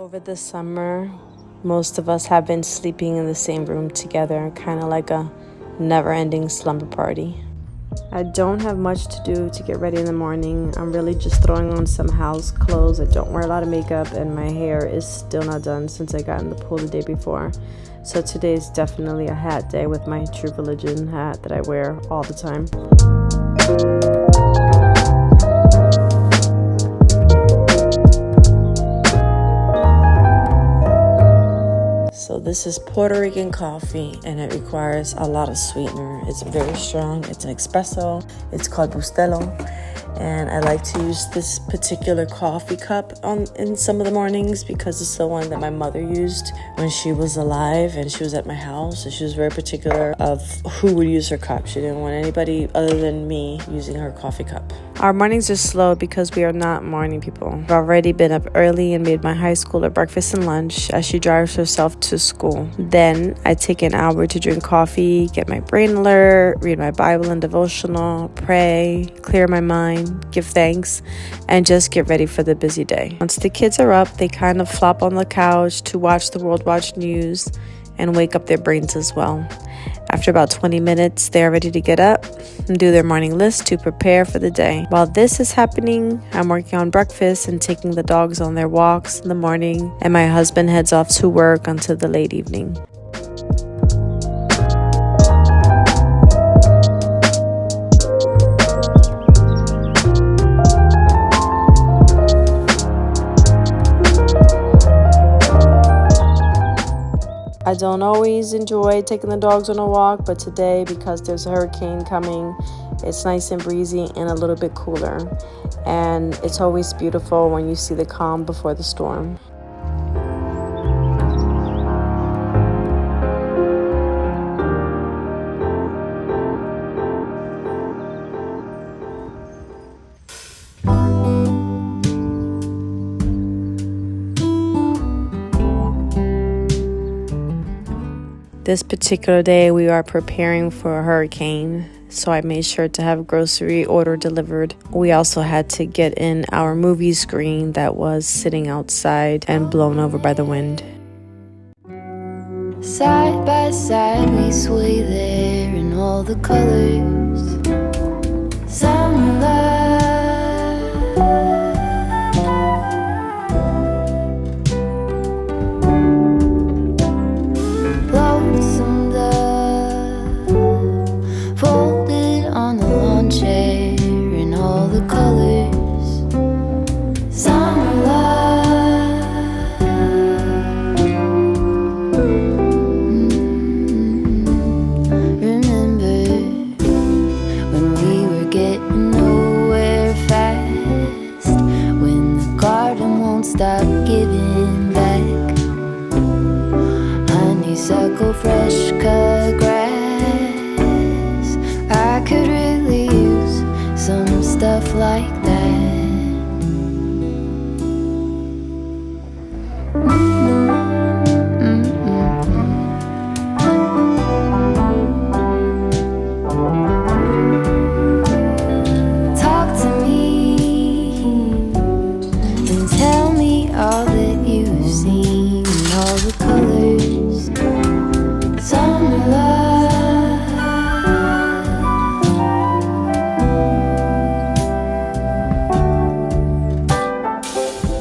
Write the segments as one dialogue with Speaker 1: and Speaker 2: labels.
Speaker 1: Over the summer, most of us have been sleeping in the same room together, kind of like a never-ending slumber party. I don't have much to do to get ready in the morning. I'm really just throwing on some house clothes. I don't wear a lot of makeup, and my hair is still not done since I got in the pool the day before. So today is definitely a hat day with my True Religion hat that I wear all the time. So this is Puerto Rican coffee, and it requires a lot of sweetener. It's very strong. It's an espresso. It's called Bustelo, and I like to use this particular coffee cup in some of the mornings because it's the one that my mother used when she was alive and she was at my house, and she was very particular of who would use her cup. She didn't want anybody other than me using her coffee cup. Our mornings are slow because we are not morning people. I've already been up early and made my high schooler breakfast and lunch as she drives herself to school. Then I take an hour to drink coffee, get my brain alert, read my Bible and devotional, pray, clear my mind, give thanks, and just get ready for the busy day. Once the kids are up, they kind of flop on the couch to watch the World Watch News and wake up their brains as well. After about 20 minutes, they are ready to get up and do their morning list to prepare for the day. While this is happening, I'm working on breakfast and taking the dogs on their walks in the morning, and my husband heads off to work until the late evening. I don't always enjoy taking the dogs on a walk, but today, because there's a hurricane coming, it's nice and breezy and a little bit cooler. And it's always beautiful when you see the calm before the storm. This particular day, we are preparing for a hurricane, so I made sure to have grocery order delivered. We also had to get in our movie screen that was sitting outside and blown over by the wind.
Speaker 2: Side by side we sway there in all the colors. Summer love. Lonesome dove folded on the lawn chair in all the colors. Summer love. Remember when we were getting nowhere fast, when the garden won't stop giving back. Honeysuckle, fresh cut grass. I could really use some stuff like that. Talk to me and tell me all that you've seen and all the colors. Summer love.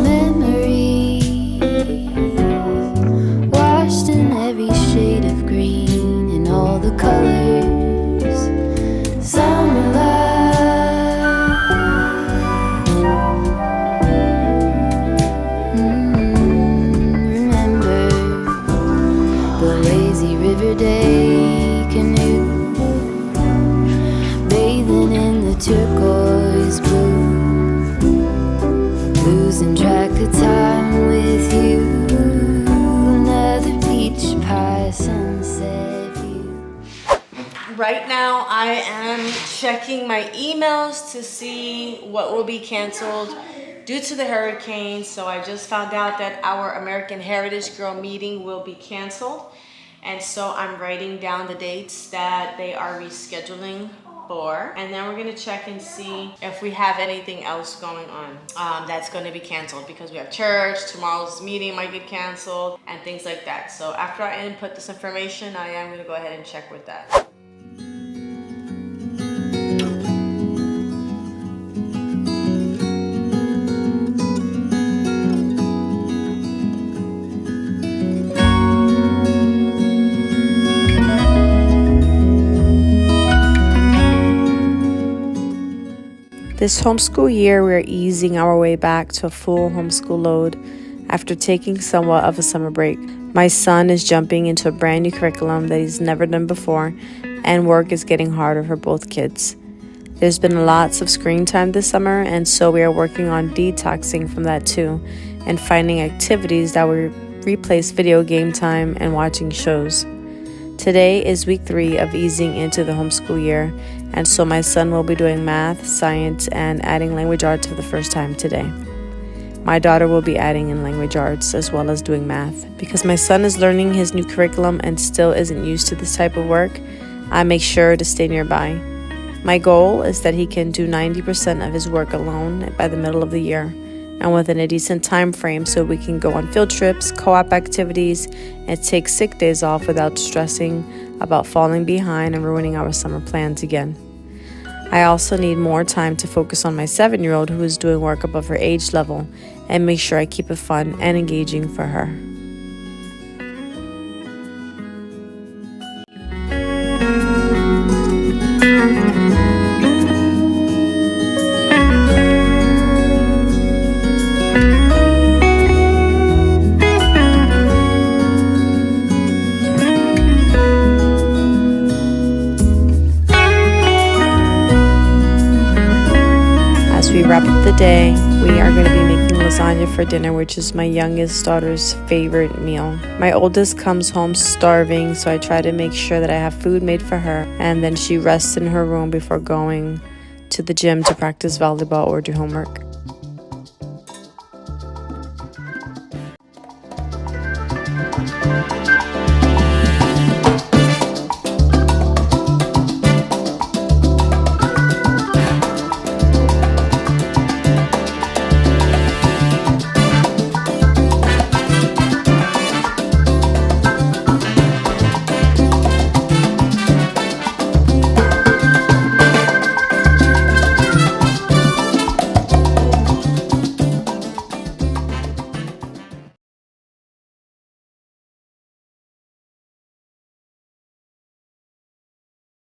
Speaker 2: Memories washed in every shade of green and all the colors. Summer love. Remember the lazy river day canoe, bathing in the turquoise blue, losing track of time with you. Another peach pie sunset view.
Speaker 1: Right now, I am checking my emails to see what will be canceled due to the hurricane. So I just found out that our American Heritage Girl meeting will be canceled. And so I'm writing down the dates that they are rescheduling 4. And then we're gonna check and see if we have anything else going on that's gonna be canceled, because we have church, tomorrow's meeting might get canceled, and things like that. So after I input this information, I am gonna go ahead and check with that. This homeschool year, we're easing our way back to a full homeschool load after taking somewhat of a summer break. My son is jumping into a brand new curriculum that he's never done before, and work is getting harder for both kids. There's been lots of screen time this summer, and so we are working on detoxing from that too, and finding activities that will replace video game time and watching shows. Today is week 3 of easing into the homeschool year, and so my son will be doing math, science, and adding language arts for the first time today. My daughter will be adding in language arts as well as doing math. Because my son is learning his new curriculum and still isn't used to this type of work, I make sure to stay nearby. My goal is that he can do 90% of his work alone by the middle of the year, and within a decent time frame, so we can go on field trips, co-op activities, and take sick days off without stressing about falling behind and ruining our summer plans again. I also need more time to focus on my 7-year-old who is doing work above her age level, and make sure I keep it fun and engaging for her. We wrap up the day. We are going to be making lasagna for dinner, which is my youngest daughter's favorite meal. My oldest comes home starving, so I try to make sure that I have food made for her, and then she rests in her room before going to the gym to practice volleyball or do homework.